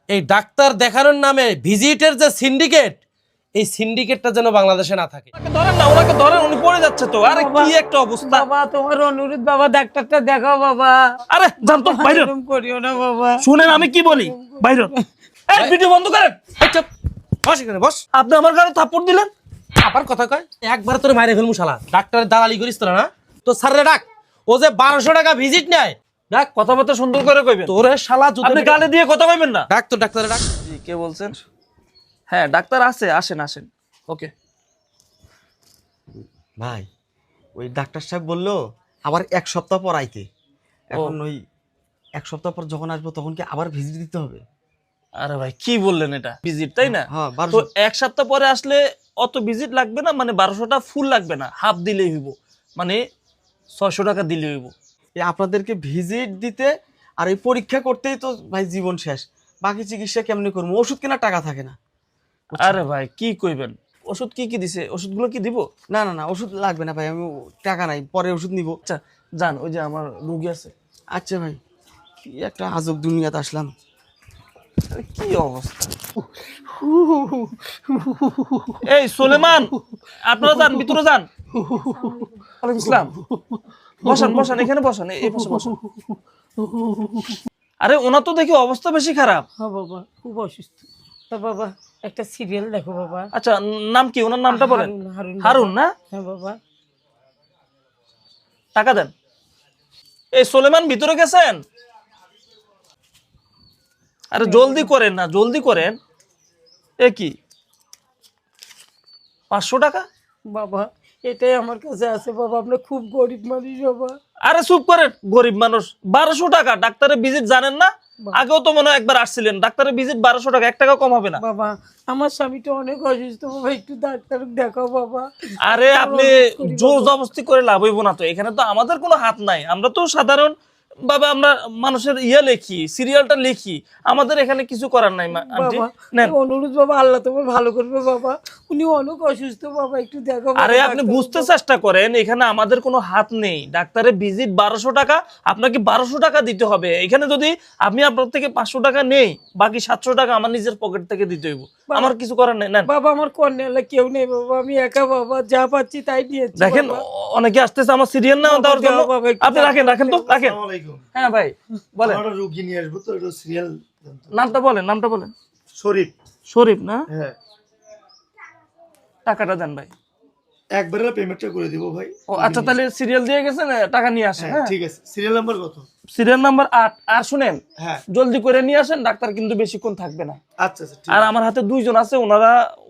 এই ডাক্তার দেখানোর নামে ভিজিটের যে সিন্ডিকেট, এই সিন্ডিকেটটা যেন বাংলাদেশে না থাকে। ধরেন না, ওনাকে ধরেন, উনি পড়ে যাচ্ছে তো। আরে কি একটা অবস্থা বাবা, তোমার অনুরোধ বাবা, ডাক্তারটা দেখাও বাবা। আরে জান তো বাইরে এরকম করিও না বাবা। শুনেন আমি কি বলি, বাইরে এই ভিডিও বন্ধ করেন। এই চুপ, বস এখানে বস। আপনি আমার গায়ে থাপ্পড় দিলেন। আবার কথা কয়, একবার তোর মাইরে ফেলমু শালা। ডাক্তারের দালালি করিস তোরা না? তো স্যারে ডাক, ও যে 1200 টাকা ভিজিট নেয়। ডাক, কথাবার্তা সুন্দর করে কইবেন। তোরে শালা জুতো আপনি গালে দিয়ে কথা কইবেন না। ডাক তো ডাক্তারে ডাক। জি, কে বলছেন? হ্যাঁ ডাক্তার আছে, আসেন আসেন। ওকে ভাই, ওই ডাক্তার সাহেব বললো আবার 1 সপ্তাহ পর আইতে। এখন ওই 1 সপ্তাহ পর যখন আসবো তখন কি আবার ভিজিট দিতে হবে? আরে ভাই কি বললেন, এটা ভিজিট তাই না? হ্যাঁ, তো 1200। 1 সপ্তাহ পরে আসলে অত ভিজিট লাগবে না, মানে 1200টা ফুল লাগবে না, হাফ দিলেই হইব, মানে 600 টাকা দিলেই হইব। এই আপনাদেরকে ভিজিট দিতে আর এই পরীক্ষা করতেই তো ভাই জীবন শেষ। বাকি চিকিৎসা কেমনি করবো? ওষুধ কেনার টাকা থাকে না। আরে ভাই কি কইবেন, ওষুধ কি কি দিছে, ওষুধগুলো কি দিব? না না না, ওষুধ লাগবে না ভাই, আমি টাকা নাই, পরে ওষুধ নিব। আচ্ছা যান, ওই যে আমার রোগী আছে। আচ্ছা ভাই, কি একটা আজব দুনিয়াতে আসলাম। আরে কি অবস্থা। এই সুলেমান, আপনারা যান, ভিতরে যান। ওয়ালাইকুম আসসালাম। বসান বসান, এখানে বসান, এই পাশে বসান। আরে ওনার তো দেখি অবস্থা বেশি খারাপ। হ্যাঁ বাবা, খুব অসুস্থ। তা বাবা একটা সিরিয়াল দেখো বাবা। আচ্ছা নাম কি, ওনার নামটা বলেন। হারুন, হারুন বাবা। হারুন না? হ্যাঁ বাবা। টাকা দেন। এই সুলেমান ভিতরে গেছেন? আরে জলদি করেন না, জলদি করেন। এ কি 500 টাকা? বাবা এটাই আমার কাছে আছে বাবা, আমরা খুব গরিব মানুষ বাবা। আরে চুপ করেন, গরিব মানুষ। 1200 টাকা ডাক্তারের ভিজিট জানেন না? আগেও তো মনে হয় একবার আসছিলেন। ডাক্তারের ভিজিট 1200 টাকা, 1 টাকা কম হবে না। বাবা আমার স্বামীটা অনেক অসুস্থ বাবা, একটু ডাক্তার দেখাও বাবা। আরে আপনি জোর জবরদস্তি করে লাভ হইব না তো। এখানে তো আমাদের কোনো হাত নাই, আমরা তো সাধারণ ভাবে আমরা মানুষের লিখি, সিরিয়ালটা লিখি, আমাদের এখানে কিছু করার নাই। আন্টি বাবা নেন। অনুরোধ বাবা, আল্লাহ তোমার ভালো করবে বাবা, উনি অনেক অসুস্থ বাবা, একটু দেখো বাবা, আরে আপনি ডাক্তার বুঝতে বাবা। চেষ্টা করেন, এখানে আমাদের কোনো হাত নেই। ডাক্তারের ভিজিট 1200 টাকা, আপনাকে 1200 টাকা দিতে হবে। এখানে যদি আমি আপনার থেকে 500 টাকা নেই, বাকি 700 টাকা আমার নিজের পকেট থেকে দিতে হইব। আমার কিছু করার নেই। নেন। বাবা আমার কন্যা কেউ নেই বাবা, আমি একা বাবা, যা পাচ্ছি তাই দিয়েছি দেখেন বাবা। অনেকে আসতেছে আমার সিরিয়াল নেওয়া দেওয়ার জন্য। বাবা, একটু আপনি রাখেন, রাখেন তো, রাখেন। হ্যাঁ ভাই বলেন, আমার রোগী নিয়ে আসবো তো, একটু সিরিয়াল নামটা বলেন, নামটা বলেন। শরীফ। শরীফ না? হ্যাঁ, টাকাটা দেন ভাই। একবারে পেমেন্টটা করে দিব ভাই। ও আচ্ছা, তাহলে সিরিয়াল দিয়ে গেছেন, টাকা নিয়ে আসেন। হ্যাঁ হ্যাঁ ঠিক আছে। সিরিয়াল নাম্বার কত? Serial number 8। আর শুনেন, হ্যাঁ জলদি করে নিয়ে আসেন, ডাক্তার কিন্তু বেশিক্ষণ থাকবে না। আচ্ছা আচ্ছা ঠিক আর আছে। আমার হাতে 2 জন আছে,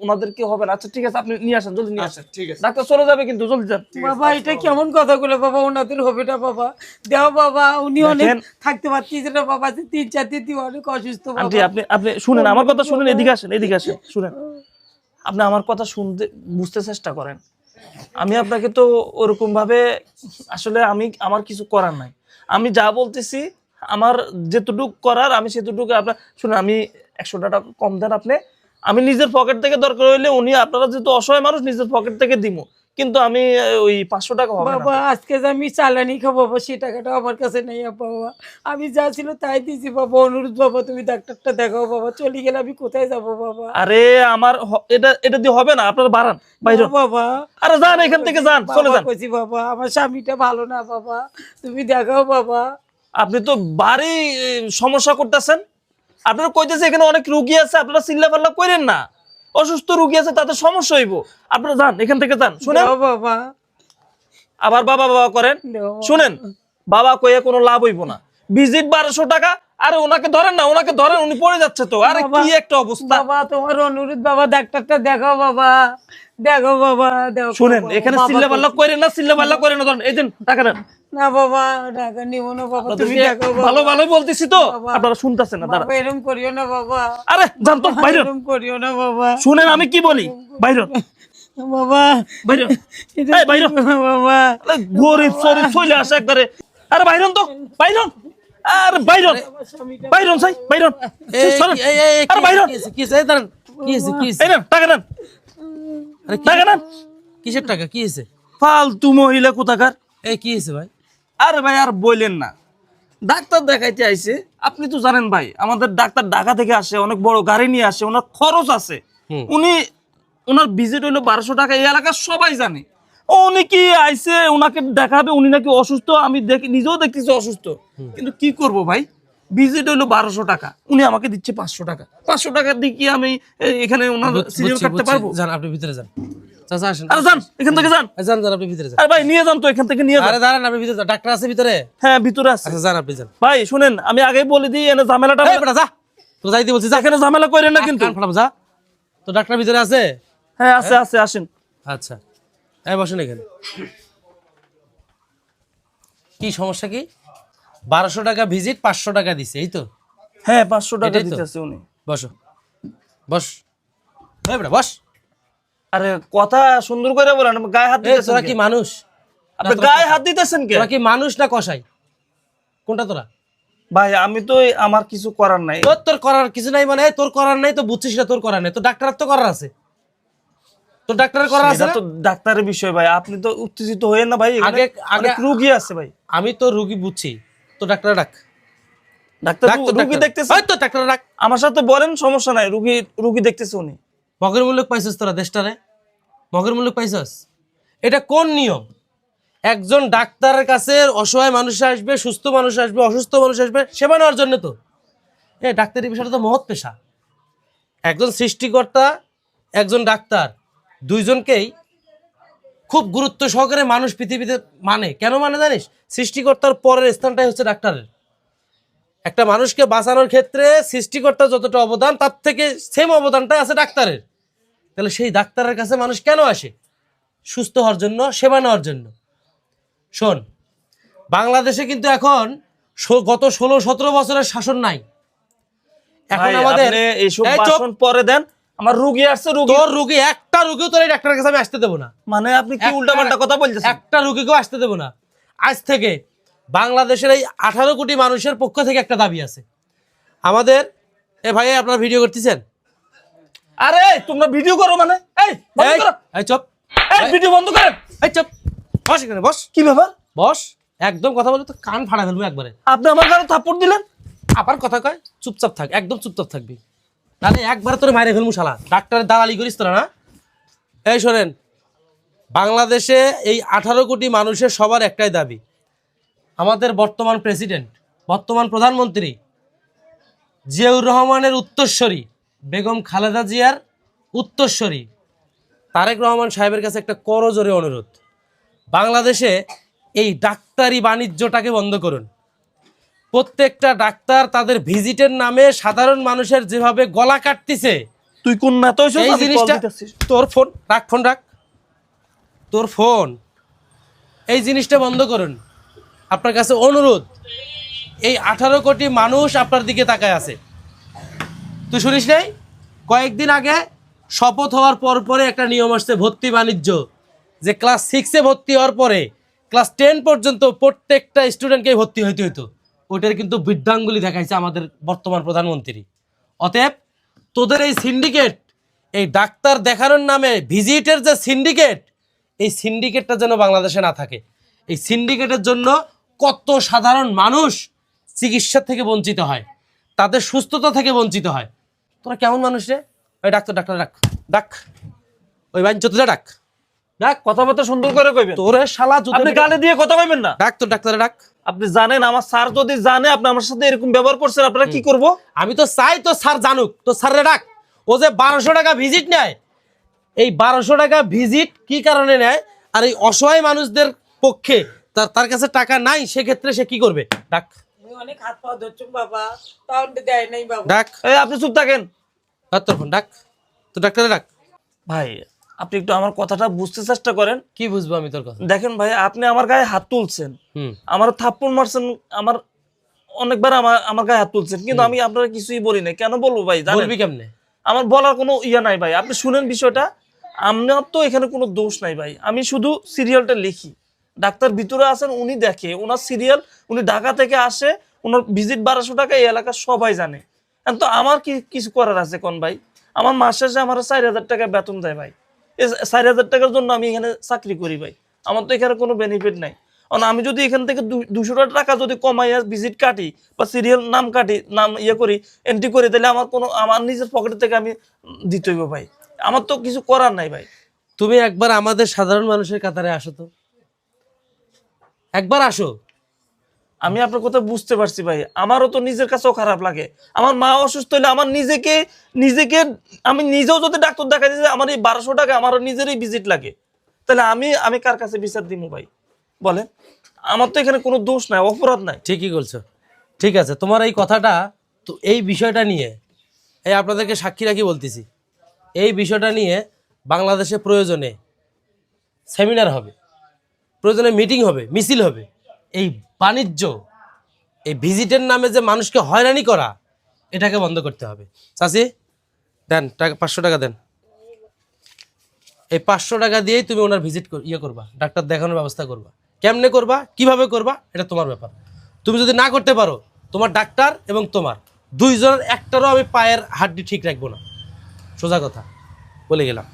ওনাদের কি হবে না। আচ্ছা ঠিক আছে, আপনি নিয়ে আসেন, জলদি নিয়ে আচ্ছা আসেন। ঠিক আছে। ডাক্তার চলে যাবে কিন্তু, জলদি যান। বাবা এটা কেমন কথা বলে বাবা, ওনাদের হবে না বাবা, দেও বাবা, উনি অনেক দেখেন। থাকতে পারতেছে না বাবা, 3-4 দিন অনেক অসুস্থ আন্টি বাবা। আপনি আপনি শুনেন আমার কথা, শুনেন, এদিকে আসেন, এদিকে আসেন, শুনেন। আপনি আমার কথা শুনতে, বুঝতে চেষ্টা করেন। আমি আপনাকে তো ওরকম ভাবে, আসলে আমার কিছু করার নাই। আমি যা বলতেছি, আমার যেটুকু করার আমি সেটুকু আপনার শুনেন। আমি 100 টাকা কম দেন আপনি, আমি নিজের পকেট থেকে দরকার হইলে, উনি আপনারা যেহেতু অসহায় মানুষ, নিজের পকেট থেকে দিব, কিন্তু আমি ওই 500 টাকা হবে না। বাবা আজকে যে আমি চালানি খাবো বাবা, সেই টাকাটা আমার কাছে নেই বাবা, আমি যা ছিল তাই দিয়েছি বাবা। অনুরোধ বাবা, তুমি ডাক্তারটা দেখাও বাবা, চলে গেলে আমি কোথায় যাবো বাবা? আরে আমার এটা দিয়ে হবে না, আপনারা বাড়ান বাইরে। না বাবা, আরে যান, এখান থেকে যান, চলে যান। কইছি বাবা, আমার স্বামীটা ভালো না বাবা, তুমি দেখাও বাবা। আপনি তো ভারী সমস্যা করতেছেন। আপনারা কইতেছে এখানে অনেক রোগী আছে, আপনারা চিল্লা পাল্লা করেন না। অসুস্থ রোগী আছে, তাদের সমস্যা হইব। আপনারা যান, এখান থেকে যান। শুনেন, দেও বাবা, আবার বাবা বাবা করেন। দেও। শুনেন, বাবা কইয়া কোনো লাভ হইব না। ভিজিট 1200 টাকা। আরে ওনাকে ধরেন না, ওনাকে ধরেন, উনি পড়ে যাচ্ছে তো। আরে বাবা, কি একটা অবস্থা। বাবা তোমার অনুরোধ বাবা, ডাক্তারটা দেখাও বাবা, দেখো বাবা, দেখো। শুনেন, এখানে চিল্লা পাল্লা করেন না, চিল্লা পাল্লা করেন না। ধরেন, এই দিন টাকা নেন। না বাবা, টাকা নিব না বাবা, তুমি আপনাদেরকে দেখো বাবা। ভালো ভালোই বলতেছি তো, বাবা। আপনারা শুনতেছেন না। দাঁড়ান। বাবা এরকম করিও না বাবা, আরে যান তো, বাইরে। এরকম করিও না বাবা। শুনেন আমি কি বলি, বাইরে বাবা বাইরে। এটা এই বাইরে। করো না বাবা। আরে গরিব শরীফ চলে আসে একবারে। আরে বাইরন তো, বাইরন। আরে বাইরন, বাইরন চাই, বাইরন। সরেন। আরে বাইরন। কি হয়েছে? দাঁড়ান, কি হয়েছে? কি হয়েছে? এই নেন, টাকা নেন, আরে টাকা নেন। কিসের টাকা? কি হয়েছে? ফালতু মহিলা কোথাকার। এই কি হয়েছে ভাই? আরে ভাই আর বললেন না, ডাক্তার দেখাইতে আইছে। আপনি তো জানেন ভাই, আমাদের ডাক্তার ঢাকা থেকে আসে, অনেক বড় গাড়ি নিয়ে আসে, ওনার খরচ আছে। ওনার ভিজিট হইলো 1200 টাকা, এই এলাকার সবাই জানে। উনি কি আইছে, ওনাকে দেখাবে, উনি নাকি অসুস্থ, আমি নিজেও দেখতেছি অসুস্থ, কিন্তু কি করব ভাই, ভিজিট হইলো 1200 টাকা, উনি আমাকে দিচ্ছে 500 টাকা। 500 টাকা দিয়ে কি আমি এখানে ওনার সিরিয়াল কাটতে পারবো? যান আপনি ভিতরে যান, চাচা আসেন। আরে যান, এখান থেকে যান। যান যান আপনি ভিতরে যান। আরে ভাই নিয়ে যান তো, এখান থেকে নিয়ে যান। আরে দাঁড়ান, আপনি ভিতরে যান, ডাক্তার আছে ভিতরে। হ্যাঁ ভিতরে আছে। আচ্ছা যান আপনি যান। ভাই শুনেন, আমি আগেই বলে দিই, এনে ঝামেলাটা এই বেটা যা, তো যাইতে বলছি, যা। এখানে ঝামেলা করেন না কিন্তু। কান ফাটাবো, যা। তো ডাক্তার ভিতরে আছে? হ্যাঁ আছে আছে, আসেন। আচ্ছা এই বসেন এখানে। কি সমস্যা কি? 1200 টাকা ভিজিট, 500 টাকা দিছে, এই তো? হ্যাঁ 500 টাকা এটাই তো? দিতেছে উনি। বসো, বস। এই বেটা বস। আরে কথা সুন্দর করে বলেন, গায়ে হাত এই দিতেছেন তোরা কে? কি মানুষ? আপনি গায়ে হাত দিতেছেন কে? তোরা কি মানুষ না কসাই? কোনটা তোরা? ভাই আমি তো আমার কিছু করার নাই। তোর করার কিছু নাই মানে? তোর করার নাই তো বুঝছিস না, তোর করার নাই তো ডাক্তারের তো করার আছে। তোর ডাক্তারের করার আছে এটা না? তো ডাক্তারের বিষয় ভাই, আপনি তো উত্তেজিত হয়েন না ভাই, আগে আগে রোগী আছে ভাই। আমি তো রোগী বুঝছি, তো ডাক্তার ডাক। ডাক্তার ডাক তো রোগী ডাক্তার। দেখতেছে, ওই তো ডাক্তার ডাক। আমার সাথে বলেন, সমস্যা নাই, রোগী দেখতেছে উনি। মগের মূল্য পাইছিস তোরা দেশটারে? মগের মূল্য পাইছিস? এটা কোন নিয়ম? একজন ডাক্তারের কাছে অসহায় মানুষ আসবে, সুস্থ মানুষ আসবে, অসুস্থ মানুষ আসবে সেবা নেওয়ার জন্য তো। ডাক্তারি পেশাটা তো মহৎ পেশা। একজন সৃষ্টিকর্তা, একজন ডাক্তার, দুইজনকেই খুব গুরুত্ব সহকারে মানুষ পৃথিবীতে মানে। কেন মানে জানিস? সৃষ্টিকর্তার পরের স্থানটাই হচ্ছে ডাক্তারের। একটা মানুষকে বাঁচানোর ক্ষেত্রে সৃষ্টিকর্তার যতটা অবদান, তার থেকে সেম অবদানটাই আছে ডাক্তারের। তাহলে সেই ডাক্তারের কাছে মানুষ কেন আসে? সুস্থ হওয়ার জন্য, সেবা নেওয়ার জন্য। শোন, বাংলাদেশে কিন্তু এখন গত 16-17 বছরের শাসন নাই। এখন ভাই, আমাদের আপনি এইসব এই চুপ। ভাষণ পরে দেন, আমার রোগী আসছে, রোগী। তোর রুগী একটা রুগীও তোর এই ডাক্তারের কাছে আমি আসতে দেবো না। মানে আপনি কি উল্টাপাল্টা কথা বলতেছেন? একটা রুগীকেও আসতে দেবো না। আজ থেকে বাংলাদেশের এই 18 কোটি মানুষের পক্ষ থেকে একটা দাবি আছে আমাদের। এ ভাই আপনারা ভিডিও করতেছেন? আরে তোমরা ভিডিও করো মানে? এই বন্ধ এই করো, এই চুপ, এই ভিডিও বন্ধ করেন। এই চুপ, বস এখানে, বস। কি ব্যাপার? বস, একদম কথা বলে তো কান ফাড়া ফেলবো একবারে। আপনি আমার গায়ে থাপ্পড় দিলেন? আবার কথা কয়? চুপচাপ থাক, একদম চুপচাপ থাকবি, তাহলে একবার তোরে মাইরে ফেলবো শালা। ডাক্তারের দালালি করিস তোরা না? এই শোনেন, বাংলাদেশে এই 18 কোটি মানুষের সবার একটাই দাবি। আমাদের বর্তমান প্রেসিডেন্ট, বর্তমান প্রধানমন্ত্রী জিয়াউর রহমানের উত্তরসূরি, বেগম খালেদা জিয়ার উত্তরসূরি তারেক রহমান সাহেবের কাছে একটা করজোরে অনুরোধ, বাংলাদেশে এই ডাক্তারি বাণিজ্যটাকে বন্ধ করুন। প্রত্যেকটা ডাক্তার তাদের ভিজিটের নামে সাধারণ মানুষের যেভাবে গলা কাটতেছে, তুই কোন নেতা হইছিস? এই আমি কল জিনিসটা, দিতেছি। তোর ফোন রাখ, ফোন রাখ, তোর ফোন। এই জিনিসটা বন্ধ করুন। আপনার কাছে অনুরোধ, এই 18 কোটি মানুষ আপনার দিকে তাকায় আছে। তুই শুনিস নাই? কয়েকদিন আগে শপথ হওয়ার পরে একটা নিয়ম আসছে ভর্তি বাণিজ্য, যে ক্লাস 6-এ ভর্তি হওয়ার পরে ক্লাস 10 পর্যন্ত প্রত্যেকটা স্টুডেন্টকেই ভর্তি হইতে হইতো। ওইটার কিন্তু বৃদ্ধাঙ্গুলি দেখাইছে আমাদের বর্তমান প্রধানমন্ত্রী। অতএব তোদের এই সিন্ডিকেট, এই ডাক্তার দেখানোর নামে ভিজিটের যে সিন্ডিকেট, এই সিন্ডিকেটটা যেন বাংলাদেশে না থাকে। এই সিন্ডিকেটের জন্য কত সাধারণ মানুষ চিকিৎসা থেকে বঞ্চিত হয়, তাদের সুস্থতা থেকে বঞ্চিত হয়। তোরা কেমন মানুষ রে? ওই ডাক্তার ডাক, ডাক ওই বাঞ্চতটা ডাক, ডাক। কথাবার্তা সুন্দর করে কইবেন। তোরে শালা জুতো আপনি গালে দিয়ে কথা কইবেন না। ডাক, তোর ডাক্তারে ডাক। আপনি জানেন আমার স্যার যদি জানে আপনি আমার সাথে এরকম ব্যবহার করছেন, আপনারা কি করব? আমি তো চাই তো স্যার জানুক, তো স্যারে ডাক। ও যে 1200 টাকা ভিজিট নেয়, এই 1200 টাকা ভিজিট কি কারণে নেয়? আর এই অসহায় মানুষদের পক্ষে তার কাছে টাকা নাই, সেক্ষেত্রে সে কি করবে? ডাক, আমি অনেক হাত পা ধরছুম বাবা, তাহলে দেয় নাই বাবা। ডাক। এই আপনি চুপ থাকেন তোর ফোন ডাক, তো ডাক্তারে ডাক। ভাই। আপনি একটু আমার কথাটা বুঝতে চেষ্টা করেন। কি বুঝবো আমি তোর কথা? দেখেন ভাই, আপনি আমার গায়ে হাত তুলছেন, আমার থাপ্পড় মারছেন, আমার অনেকবার আমার গায়ে হাত তুলছেন, কিন্তু আমি আপনারা কিছুই বলি নাই। কেন বলবো ভাই জানেন? বলবি কেমনে? আমার বলার কোনো ইয়া নাই ভাই। আপনি শুনেন বিষয়টা, আমার তো এখানে কোনো দোষ নাই ভাই। আমি শুধু সিরিয়ালটা লিখি, ডাক্তার ভিতরে আছেন, উনি দেখে, ওনার সিরিয়াল, উনি ঢাকা থেকে আসে, ওনার ভিজিট 1200 টাকা, এই এলাকার সবাই জানে। তো আমার কি কিছু করার আছে কোন ভাই? আমার মাস শেষে আমার 4000 টাকা বেতন দেয় ভাই। এই 4000 টাকার জন্য আমি এখানে চাকরি করি ভাই, আমার তো এখানে কোনো বেনিফিট নাই। আমি যদি এখান থেকে 200 টাকা যদি কমাইয়া ভিজিট কাটি বা সিরিয়াল নাম কাটি, নাম করি, এন্ট্রি করি, তাহলে আমার নিজের পকেট থেকে আমি দিতে হইব ভাই। আমার তো কিছু করার নাই ভাই। তুমি একবার আমাদের সাধারণ মানুষের কাতারে আসো তো, একবার আসো। আমি আপনার কথা বুঝতে পারছি ভাই, আমারও তো নিজের কাছেও খারাপ লাগে। আমার মা অসুস্থ হলে আমার নিজেকে আমি নিজেও যদি ডাক্তার দেখা দিয়েছে, আমার এই 1200 টাকা আমারও নিজেরই ভিজিট লাগে, তাহলে আমি কার কাছে বিচার দিব ভাই বলেন? আমার তো এখানে কোনো দোষ নাই, অপরাধ নাই। ঠিকই বলছো, ঠিক আছে। তোমার এই কথাটা তো, এই বিষয়টা নিয়ে, এই আপনাদেরকে সাক্ষী রাখি বলতেছি, এই বিষয়টা নিয়ে বাংলাদেশে প্রয়োজনে সেমিনার হবে, প্রয়োজনে মিটিং হবে, মিছিল হবে। এই বাণিজ্য, এই ভিজিটের নামে যে মানুষকে হয়রানি করা, এটাকে বন্ধ করতে হবে। চাচি দেন টাকা, 500 টাকা দেন। এই 500 টাকা দিয়েই তুমি ওনার ভিজিট করবা, ডাক্তার দেখানোর ব্যবস্থা করবা। কেমনে করবা, কিভাবে করবা, এটা তোমার ব্যাপার। তুমি যদি না করতে পারো, তোমার ডাক্তার এবং তোমার দুইজনের একটারও আমি পায়ের হাড্ডি ঠিক রাখবো না, সোজা কথা বলে গেলাম।